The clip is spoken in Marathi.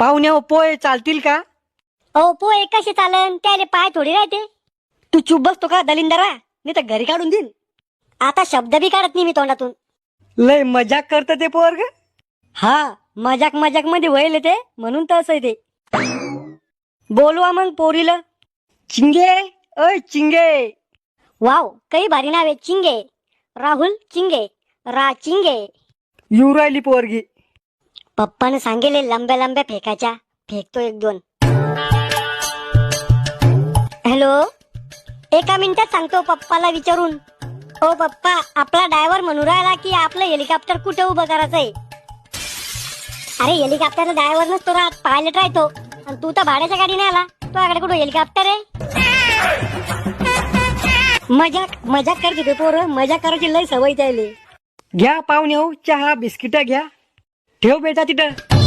पाहुण्या पोहे चालतील का? अहो पोहे कसे चालन, त्याले पाय थोडी राहते. तू चुप बसतो का दलिंदरा? नाही तर घरी काढून देईन. आता शब्द बी काढत नाही मी तोंडातून. लय मजाक करत ते पोरग. हा, मजाक मजाक मध्ये वयल ते म्हणून तसं ते. बोलवा मग पोरीला. चिंगे, अय चिंगे. वाव, काही भारी नाव आहे. चिंगे, राहुल चिंगे, रा चिंगे. येऊ राहिली पोरगी. पप्पाने सांगेले लंब्या लंब्या फेकाच्या. फेकतो एक दोन. हॅलो, एका मिनिटात सांगतो पप्पाला विचारून. ओ पप्पा, आपला ड्रायव्हर म्हणून राहिला की आपलं हेलिकॉप्टर कुठे उभं करायचंय. अरे हेलिकॉप्टर ड्रायव्हर नसतो राहत, पायलट राहतो. आणि तू तर भाड्याच्या गाडीने आला, तुझ्याकडे कुठं हेलिकॉप्टर आहे? मजाक करते ते पोरं, मजाक करायची लय सवय त्याले. घ्या पाहुण्या, चहा बिस्किट घ्या. ठेव बेटा तिथं.